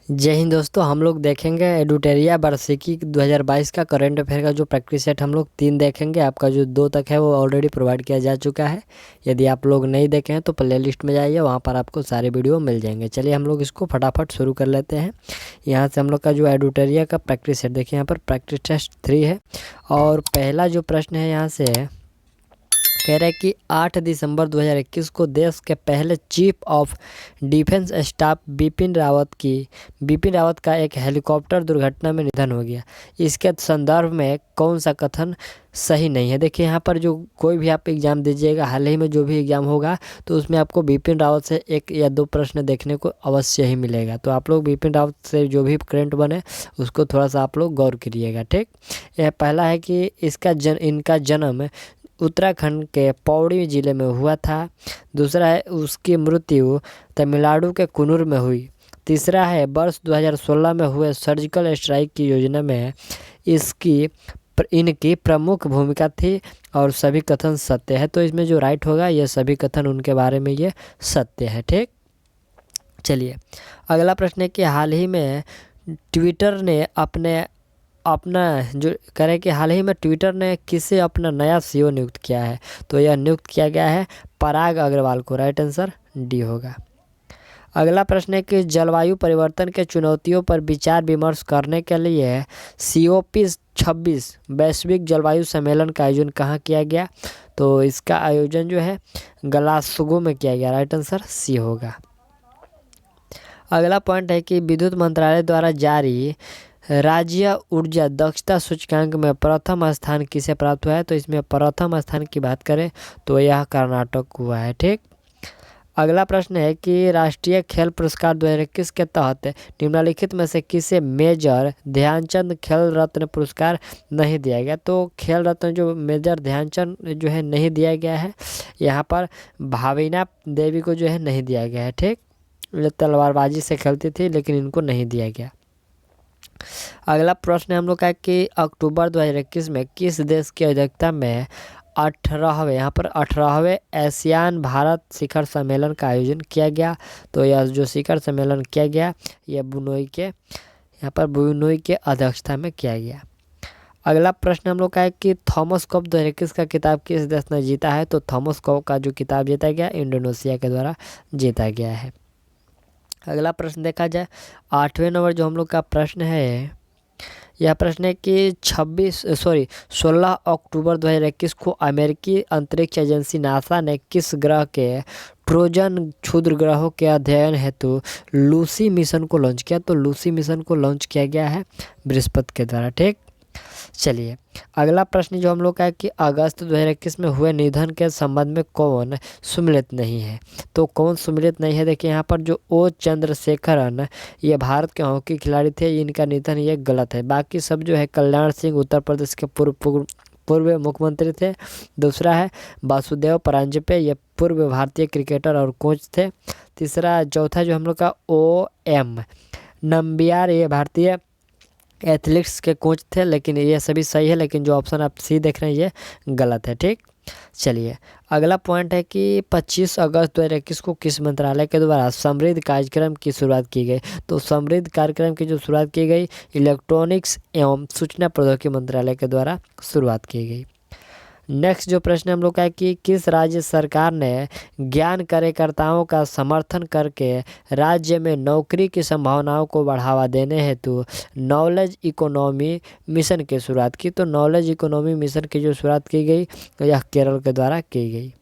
जय हिंद दोस्तों, हम लोग देखेंगे एडुटेरिया वार्षिकी 2022 का करंट अफेयर का जो प्रैक्टिस सेट हम लोग 3 देखेंगे। आपका जो 2 तक है वो ऑलरेडी प्रोवाइड किया जा चुका है। यदि आप लोग नहीं देखे हैं तो प्ले लिस्ट में जाइए, वहाँ पर आपको सारे वीडियो मिल जाएंगे। चलिए हम लोग इसको फटाफट शुरू कर लेते हैं। यहाँ से हम लोग का जो एडुटेरिया का प्रैक्टिस सेट देखिए, यहाँ पर प्रैक्टिस टेस्ट 3 है और पहला जो प्रश्न है यहाँ से है, कह रहा है कि 8 दिसंबर 2021 को देश के पहले chief of defence staff Bipin Rawat का एक हेलीकॉप्टर दुर्घटना में निधन हो गया। इसके संदर्भ में कौन सा कथन सही नहीं है। देखिए यहाँ पर जो कोई भी आप एग्ज़ाम दीजिएगा, हाल ही में जो भी एग्ज़ाम होगा तो उसमें आपको बिपिन रावत से 1 या 2 प्रश्न देखने को अवश्य ही मिलेगा। तो आप लोग बिपिन रावत से जो भी करंट बने उसको थोड़ा सा आप लोग गौर करिएगा। ठीक, यह पहला है कि इनका जन्म उत्तराखंड के पौड़ी जिले में हुआ था। दूसरा है उसकी मृत्यु तमिलनाडु के कुन्नूर में हुई। तीसरा है वर्ष 2016 में हुए सर्जिकल स्ट्राइक की योजना में इनकी प्रमुख भूमिका थी और सभी कथन सत्य है। तो इसमें जो राइट होगा ये सभी कथन उनके बारे में ये सत्य है। ठीक, चलिए अगला प्रश्न है कि हाल ही में ट्विटर ने हाल ही में ट्विटर ने किसे अपना नया सीईओ नियुक्त किया है। तो यह नियुक्त किया गया है पराग अग्रवाल को। राइट आंसर डी होगा। अगला प्रश्न है कि जलवायु परिवर्तन के चुनौतियों पर विचार विमर्श करने के लिए COP26 वैश्विक जलवायु सम्मेलन का आयोजन कहाँ किया गया। तो इसका आयोजन जो है ग्लासगो में किया गया। राइट आंसर सी होगा। अगला पॉइंट है कि विद्युत मंत्रालय द्वारा जारी राज्य ऊर्जा दक्षता सूचकांक में प्रथम स्थान किसे प्राप्त हुआ है। तो इसमें प्रथम स्थान की बात करें तो यह कर्नाटक हुआ है। ठीक, अगला प्रश्न है कि राष्ट्रीय खेल पुरस्कार 2021 के तहत निम्नलिखित में से किसे मेजर ध्यानचंद खेल रत्न पुरस्कार नहीं दिया गया। तो खेल रत्न जो मेजर ध्यानचंद जो है नहीं दिया गया है, यहाँ पर भाविना देवी को जो है नहीं दिया गया है। ठीक, ये तलवारबाजी से खेलती थी लेकिन इनको नहीं दिया गया। अगला प्रश्न हम लोग का है कि अक्टूबर 2021 में किस देश की अध्यक्षता में 18वें एशियान भारत शिखर सम्मेलन का आयोजन किया गया। तो यह जो शिखर सम्मेलन किया गया यह बुनोई के अध्यक्षता में किया गया। अगला प्रश्न हम लोग का है कि थॉमस कप 2021 का किताब किस देश ने जीता है। तो थॉमस कप का जो किताब जीता गया इंडोनेशिया के द्वारा जीता गया है। अगला प्रश्न देखा जाए 8वें नंबर जो हम लोग का प्रश्न है, यह प्रश्न है कि 16 अक्टूबर 2021 को अमेरिकी अंतरिक्ष एजेंसी नासा ने किस ग्रह के ट्रोजन क्षुद्र ग्रहों के अध्ययन हेतु लूसी मिशन को लॉन्च किया। तो लूसी मिशन को लॉन्च किया गया है बृहस्पति के द्वारा। ठीक, चलिए अगला प्रश्न जो हम लोग का है कि अगस्त 2021 में हुए निधन के संबंध में कौन सुमिलित नहीं है। तो कौन सुमिलित नहीं है, देखिए यहाँ पर जो O चंद्रशेखरन ये भारत के हॉकी खिलाड़ी थे, इनका निधन ये गलत है। बाकी सब जो है कल्याण सिंह उत्तर प्रदेश के पूर्व मुख्यमंत्री थे। दूसरा है वासुदेव परांजपे, ये पूर्व भारतीय क्रिकेटर और कोच थे। चौथा जो हम लोग का OM नंबियार, ये भारतीय एथलेटिक्स के कोच थे। लेकिन ये सभी सही है, लेकिन जो ऑप्शन आप सी देख रहे हैं ये गलत है। ठीक, चलिए अगला पॉइंट है कि 25 अगस्त 2021 को किस मंत्रालय के द्वारा समृद्ध कार्यक्रम की शुरुआत की गई। तो समृद्ध कार्यक्रम की जो शुरुआत की गई इलेक्ट्रॉनिक्स एवं सूचना प्रौद्योगिकी मंत्रालय के द्वारा शुरुआत की गई। नेक्स्ट जो प्रश्न हम लोग का है कि किस राज्य सरकार ने ज्ञान कार्यकर्ताओं का समर्थन करके राज्य में नौकरी की संभावनाओं को बढ़ावा देने हेतु नॉलेज इकोनॉमी मिशन की शुरुआत की। तो नॉलेज इकोनॉमी मिशन की जो शुरुआत की गई यह केरल के द्वारा की गई।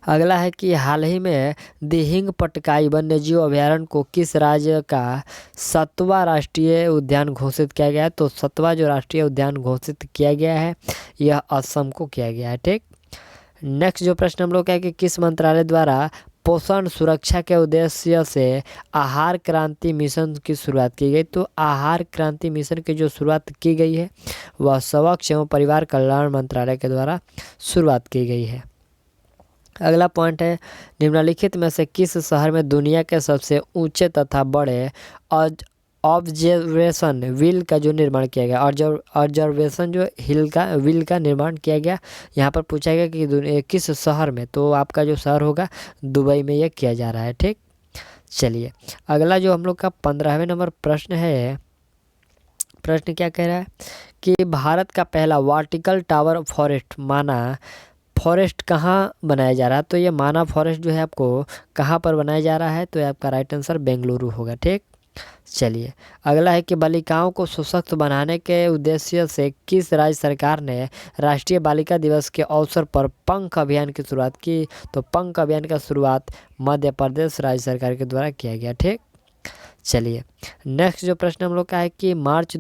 अगला है कि हाल ही में दिहिंग पटकाई वन्यजीव अभयारण्य को किस राज्य का 7वां राष्ट्रीय उद्यान घोषित किया गया है। तो 7वां जो राष्ट्रीय उद्यान घोषित किया गया है यह असम को किया गया है। ठीक, नेक्स्ट जो प्रश्न हम लोग का है कि किस मंत्रालय द्वारा पोषण सुरक्षा के उद्देश्य से आहार क्रांति मिशन की शुरुआत की गई। तो आहार क्रांति मिशन की जो शुरुआत की गई है वह स्वच्छ एवं परिवार कल्याण मंत्रालय के द्वारा शुरुआत की गई है। अगला पॉइंट है निम्नलिखित में से किस शहर में दुनिया के सबसे ऊंचे तथा बड़े ऑब्जर्वेशन व्हील का जो निर्माण किया गया, ऑब्जर्वेशन जो व्हील का निर्माण किया गया। यहाँ पर पूछा गया कि किस शहर में, तो आपका जो शहर होगा दुबई में यह किया जा रहा है। ठीक, चलिए अगला जो हम लोग का 15वें नंबर प्रश्न है, प्रश्न क्या कह रहा है कि भारत का पहला वर्टिकल टावर फॉरेस्ट कहाँ बनाया जा रहा है। तो ये माना फॉरेस्ट जो है आपको कहाँ पर बनाया जा रहा है, तो ये आपका राइट आंसर बेंगलुरु होगा। ठीक, चलिए अगला है कि बालिकाओं को सशक्त बनाने के उद्देश्य से किस राज्य सरकार ने राष्ट्रीय बालिका दिवस के अवसर पर पंख अभियान की शुरुआत की। तो पंख अभियान का शुरुआत मध्य प्रदेश राज्य सरकार के द्वारा किया गया। ठीक, चलिए नेक्स्ट जो प्रश्न हम लोग का है कि 22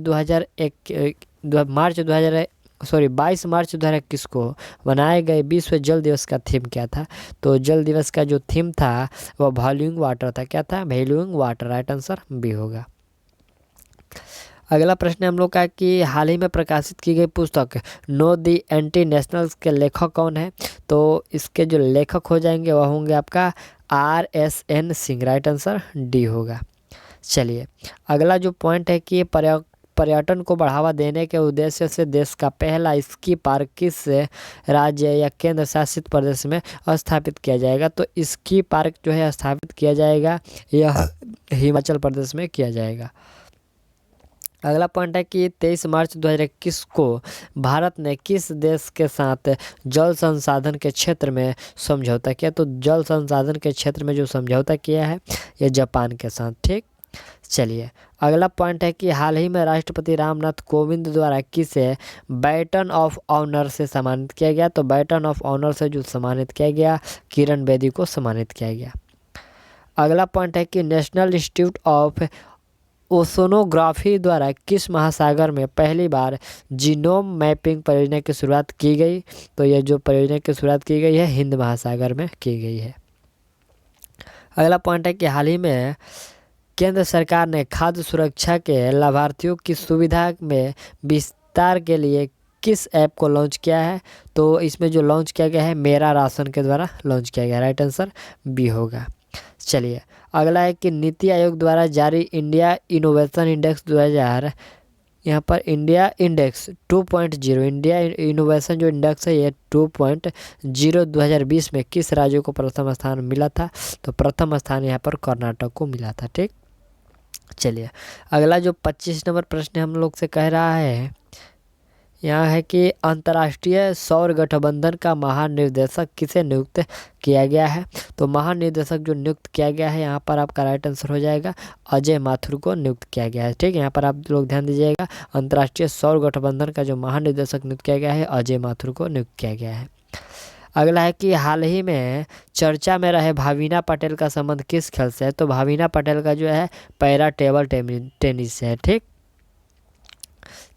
मार्च 2021 को मनाए गए विश्व जल दिवस का थीम क्या था। तो जल दिवस का जो थीम था वह वैल्यूइंग वाटर था। क्या था, valuing water. Right answer B होगा। अगला प्रश्न हम लोग का है कि हाल ही में प्रकाशित की गई पुस्तक नो दी एंटी नेशनल्स के लेखक कौन है। तो इसके जो लेखक हो जाएंगे वह होंगे आपका RSN Singh. Right answer D होगा। चलिए अगला जो पॉइंट है कि पर्यटन को बढ़ावा देने के उद्देश्य से देश का पहला स्की पार्क किस राज्य या केंद्र शासित प्रदेश में स्थापित किया जाएगा। तो स्की पार्क जो है स्थापित किया जाएगा यह हिमाचल प्रदेश में किया जाएगा। अगला पॉइंट है कि 23 मार्च 2021 को भारत ने किस देश के साथ जल संसाधन के क्षेत्र में समझौता किया। तो जल संसाधन के क्षेत्र में जो समझौता किया है यह जापान के साथ। ठीक, चलिए अगला पॉइंट है कि हाल ही में राष्ट्रपति रामनाथ कोविंद द्वारा किसे बैटन ऑफ ऑनर से सम्मानित किया गया। तो बैटन ऑफ ऑनर से जो सम्मानित किया गया किरण बेदी को सम्मानित किया गया। अगला पॉइंट है कि नेशनल इंस्टीट्यूट ऑफ ओशोनोग्राफी द्वारा किस महासागर में पहली बार जीनोम मैपिंग परियोजना की शुरुआत की गई। तो यह जो परियोजना की शुरुआत की गई है हिंद महासागर में की गई है। अगला पॉइंट है कि हाल ही में केंद्र सरकार ने खाद्य सुरक्षा के लाभार्थियों की सुविधा में विस्तार के लिए किस ऐप को लॉन्च किया है। तो इसमें जो लॉन्च किया गया है मेरा राशन के द्वारा लॉन्च किया गया। राइट आंसर बी होगा। चलिए अगला है कि नीति आयोग द्वारा जारी इंडिया इनोवेशन इंडेक्स 2000 यहाँ पर इंडिया इंडेक्स 2.0 इंडिया इनोवेशन जो इंडेक्स है ये 2.0 2020 में किस राज्य को प्रथम स्थान मिला था। तो प्रथम स्थान यहाँ पर कर्नाटक को मिला था। ठीक, चलिए अगला जो 25 नंबर प्रश्न हम लोग से कह रहा है यहाँ है कि अंतर्राष्ट्रीय सौर गठबंधन का महानिर्देशक किसे नियुक्त किया गया है। तो महानिर्देशक जो नियुक्त किया गया है यहाँ पर आपका राइट आंसर हो जाएगा अजय माथुर को नियुक्त किया गया है। ठीक, यहाँ पर आप लोग ध्यान दीजिएगा अंतर्राष्ट्रीय सौर गठबंधन का जो महानिर्देशक नियुक्त किया गया है अजय माथुर को नियुक्त किया गया है। अगला है कि हाल ही में चर्चा में रहे भाविना पटेल का संबंध किस खेल से है। तो भाविना पटेल का जो है पैरा टेबल टेनिस से है। ठीक,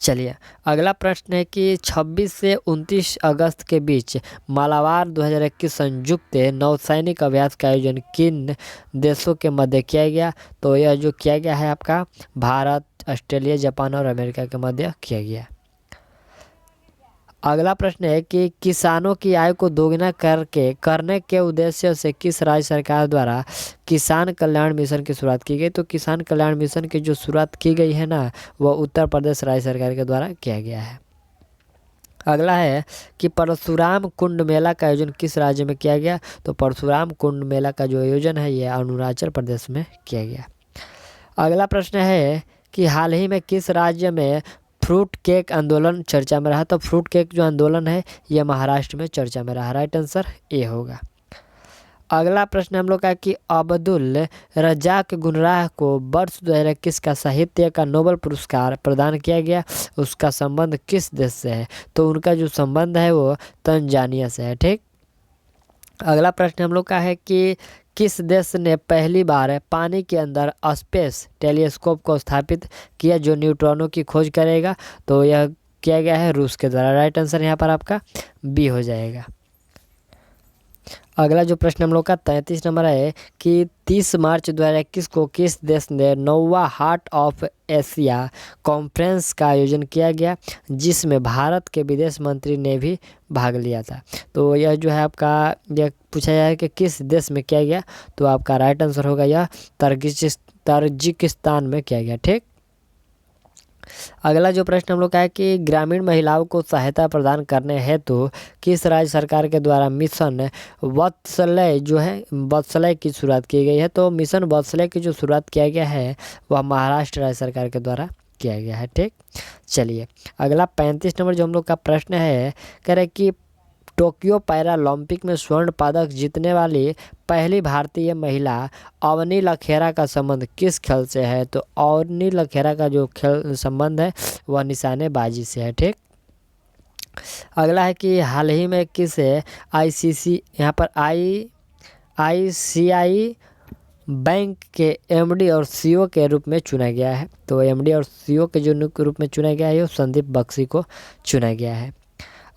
चलिए अगला प्रश्न है कि 26 से 29 अगस्त के बीच मालाबार 2021 संयुक्त नौसैनिक अभ्यास का आयोजन किन देशों के मध्य किया गया। तो यह जो किया गया है आपका भारत, ऑस्ट्रेलिया, जापान और अमेरिका के मध्य किया गया। अगला प्रश्न है कि किसानों की आय को दोगुना करने के उद्देश्य से किस राज्य सरकार द्वारा किसान कल्याण मिशन की शुरुआत की गई। तो किसान कल्याण मिशन की जो शुरुआत की गई है ना वह उत्तर प्रदेश राज्य सरकार के द्वारा किया गया है। अगला है कि परशुराम कुंड मेला का आयोजन किस राज्य में किया गया। तो परशुराम कुंड मेला का जो आयोजन है यह अरुणाचल प्रदेश में किया गया। अगला प्रश्न है कि हाल ही में किस राज्य में फ्रूट केक आंदोलन चर्चा में रहा। तो फ्रूट केक जो आंदोलन है यह महाराष्ट्र में चर्चा में रहा। राइट आंसर ए होगा। अगला प्रश्न हम लोग का कि अब्दुल रज़ाक गुनराह को वर्ष 2021 का साहित्य का नोबेल पुरस्कार प्रदान किया गया, उसका संबंध किस देश से है। तो उनका जो संबंध है वो तंजानिया से है। ठीक, अगला प्रश्न हम लोग का है कि किस देश ने पहली बार पानी के अंदर स्पेस टेलीस्कोप को स्थापित किया जो न्यूट्रॉनों की खोज करेगा। तो यह किया गया है रूस के द्वारा। राइट आंसर यहाँ पर आपका बी हो जाएगा। अगला जो प्रश्न हम लोग का 33 नंबर है कि 30 मार्च 2021 को किस देश ने 9वां हार्ट ऑफ एशिया कॉन्फ्रेंस का आयोजन किया गया जिसमें भारत के विदेश मंत्री ने भी भाग लिया था। तो यह जो है आपका यह पूछा जाए कि किस देश में किया गया। तो आपका राइट आंसर होगा यह ताजिकिस्तान में किया गया। ठीक, अगला जो प्रश्न हम लोग का है कि ग्रामीण महिलाओं को सहायता प्रदान करने हेतु किस राज्य सरकार के द्वारा मिशन वात्सल्य जो है वात्सल्य की शुरुआत की गई है। तो मिशन वात्सल्य की जो शुरुआत किया गया है वह महाराष्ट्र राज्य सरकार के द्वारा किया गया है। ठीक, चलिए अगला 35 नंबर जो हम लोग का प्रश्न है, कह रहे कि टोक्यो पैरालंपिक में स्वर्ण पदक जीतने वाली पहली भारतीय महिला अवनी लखेरा का संबंध किस खेल से है। तो अवनी लखेरा का जो खेल संबंध है वह निशानेबाजी से है। ठीक, अगला है कि हाल ही में किस आईसीसी यहाँ पर आईसीआई बैंक के एमडी और सीईओ के रूप में चुना गया है। तो एमडी और सीईओ के जो रूप में चुना गया है वो संदीप बख्शी को चुना गया है।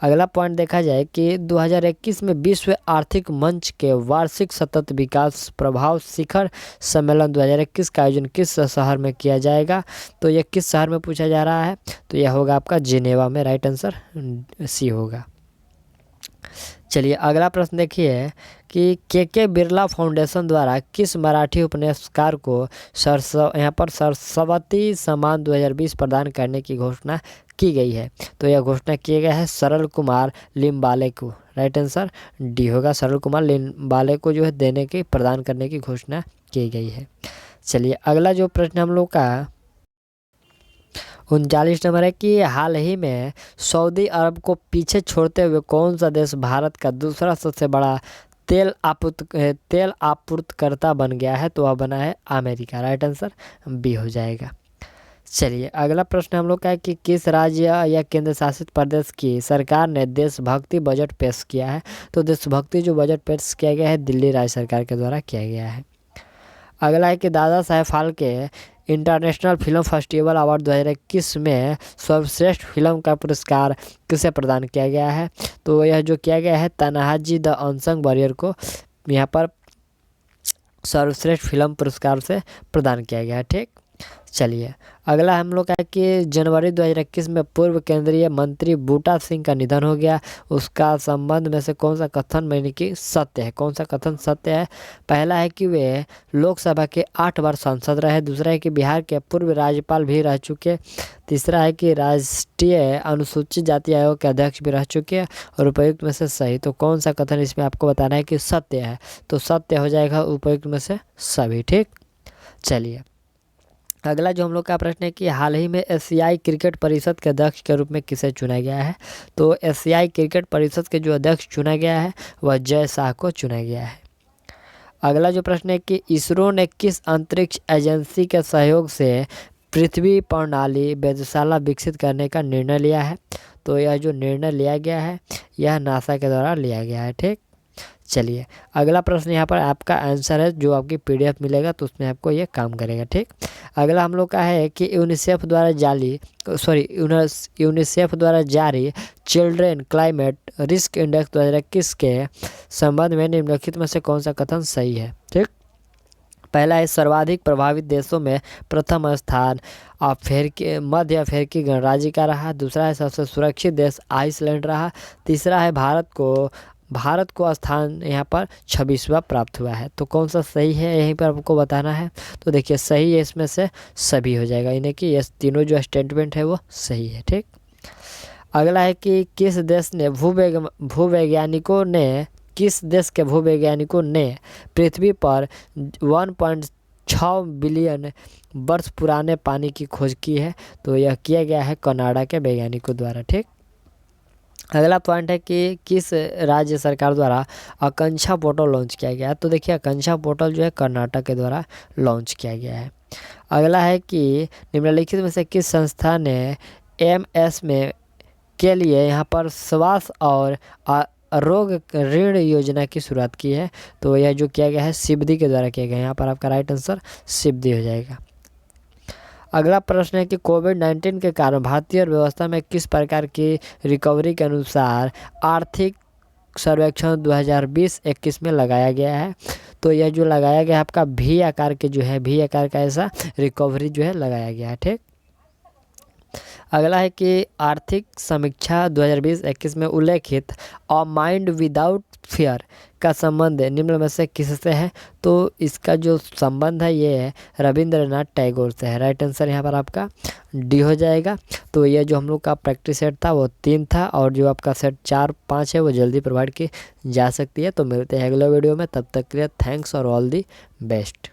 अगला पॉइंट देखा जाए कि 2021 में विश्व आर्थिक मंच के वार्षिक सतत विकास प्रभाव शिखर सम्मेलन 2021 का आयोजन किस शहर में किया जाएगा। तो यह किस शहर में पूछा जा रहा है, तो यह होगा आपका जिनेवा में। राइट आंसर सी होगा। चलिए अगला प्रश्न देखिए कि के बिरला फाउंडेशन द्वारा किस मराठी उपन्यासकार को यहाँ पर सरस्वती सम्मान 2020 प्रदान करने की घोषणा की गई है। तो यह घोषणा किया गया है सरल कुमार लिम्बाले को। राइट आंसर डी होगा, सरल कुमार लिम्बाले को जो है देने की प्रदान करने की घोषणा की गई है। चलिए अगला जो प्रश्न हम लोग का 39 नंबर है कि हाल ही में सऊदी अरब को पीछे छोड़ते हुए कौन सा देश भारत का दूसरा सबसे बड़ा तेल आपूर्तिकर्ता बन गया है। तो वह बना है अमेरिका। राइट आंसर बी हो जाएगा। चलिए अगला प्रश्न हम लोग का है कि किस राज्य या केंद्र शासित प्रदेश की सरकार ने देशभक्ति बजट पेश किया है। तो देशभक्ति जो बजट पेश किया गया है दिल्ली राज्य सरकार के द्वारा किया गया है। अगला है कि Dada Saheb Phalke international film festival award 2021 में सर्वश्रेष्ठ फिल्म का पुरस्कार किसे प्रदान किया गया है। तो यह जो किया गया है तन्हाजी द अनसंग वॉरियर को यहाँ पर सर्वश्रेष्ठ फिल्म पुरस्कार से प्रदान किया गया है। ठीक, चलिए अगला हम लोग का है कि जनवरी 2021 में पूर्व केंद्रीय मंत्री बूटा सिंह का निधन हो गया। उसका संबंध में से कौन सा कथन यानी कि सत्य है, कौन सा कथन सत्य है। पहला है कि वे लोकसभा के 8 बार सांसद रहे। दूसरा है कि बिहार के पूर्व राज्यपाल भी रह चुके। तीसरा है कि राष्ट्रीय अनुसूचित जाति आयोग के अध्यक्ष भी रह चुके हैं। और उपयुक्त में से सही, तो कौन सा कथन इसमें आपको बताना है कि सत्य है। तो सत्य हो जाएगा उपयुक्त में से सभी। ठीक, चलिए अगला जो हम लोग का प्रश्न है कि हाल ही में एशियाई क्रिकेट परिषद के अध्यक्ष के रूप में किसे चुना गया है। तो एशियाई क्रिकेट परिषद के जो अध्यक्ष चुना गया है वह जय शाह को चुना गया है। अगला जो प्रश्न है कि इसरो ने किस अंतरिक्ष एजेंसी के सहयोग से पृथ्वी प्रणाली वेधशाला विकसित करने का निर्णय लिया है। तो यह जो निर्णय लिया गया है यह नासा के द्वारा लिया गया है। ठीक, चलिए अगला प्रश्न यहाँ पर आपका आंसर है जो आपकी पीडीएफ मिलेगा तो उसमें आपको ये काम करेगा। ठीक, अगला हम लोग का है कि यूनिसेफ द्वारा जारी चिल्ड्रेन क्लाइमेट रिस्क इंडेक्स 2021 के संबंध में निम्नलिखित में से कौन सा कथन सही है। ठीक, पहला है सर्वाधिक प्रभावित देशों में प्रथम स्थान मध्य अफ्रीकी गणराज्य का रहा। दूसरा है सबसे सुरक्षित देश आइसलैंड रहा। तीसरा है भारत को स्थान यहाँ पर 26वां प्राप्त हुआ है। तो कौन सा सही है यहीं पर आपको बताना है। तो देखिए सही है इसमें से सभी हो जाएगा, यानी कि ये तीनों जो स्टेटमेंट है वो सही है। ठीक, अगला है कि किस देश के भूवैज्ञानिकों ने पृथ्वी पर 1.6 बिलियन वर्ष पुराने पानी की खोज की है। तो यह किया गया है कनाडा के वैज्ञानिकों द्वारा। ठीक, अगला पॉइंट है कि किस राज्य सरकार द्वारा आकांक्षा पोर्टल लॉन्च किया गया है। तो देखिए आकांक्षा पोर्टल जो है कर्नाटक के द्वारा लॉन्च किया गया है। अगला है कि निम्नलिखित में से किस संस्था ने एमएस में के लिए यहाँ पर स्वास्थ्य और रोग ऋण योजना की शुरुआत की है। तो यह जो किया गया है सिब्दी के द्वारा किया गया है। यहाँ पर आपका राइट आंसर सिब्दी हो जाएगा। अगला प्रश्न है कि कोविड-19 के कारण भारतीय अर्थव्यवस्था में किस प्रकार की रिकवरी के अनुसार आर्थिक सर्वेक्षण 2020-21 में लगाया गया है। तो यह जो लगाया गया है आपका वी आकार का ऐसा रिकवरी जो है लगाया गया है। ठीक, अगला है कि आर्थिक समीक्षा 2020-21 में उल्लेखित अ माइंड विदाउट फियर इसका संबंध निम्न में से किससे है? तो इसका जो संबंध है ये है रविंद्रनाथ टैगोर से है। राइट आंसर यहाँ पर आपका डी हो जाएगा। तो ये जो हम लोग का प्रैक्टिस सेट था वो 3 था, और जो आपका सेट 4-5 है वो जल्दी प्रोवाइड की जा सकती है। तो मिलते हैं अगले वीडियो में, तब तक के लिए थैंक्स और ऑल दी बेस्ट।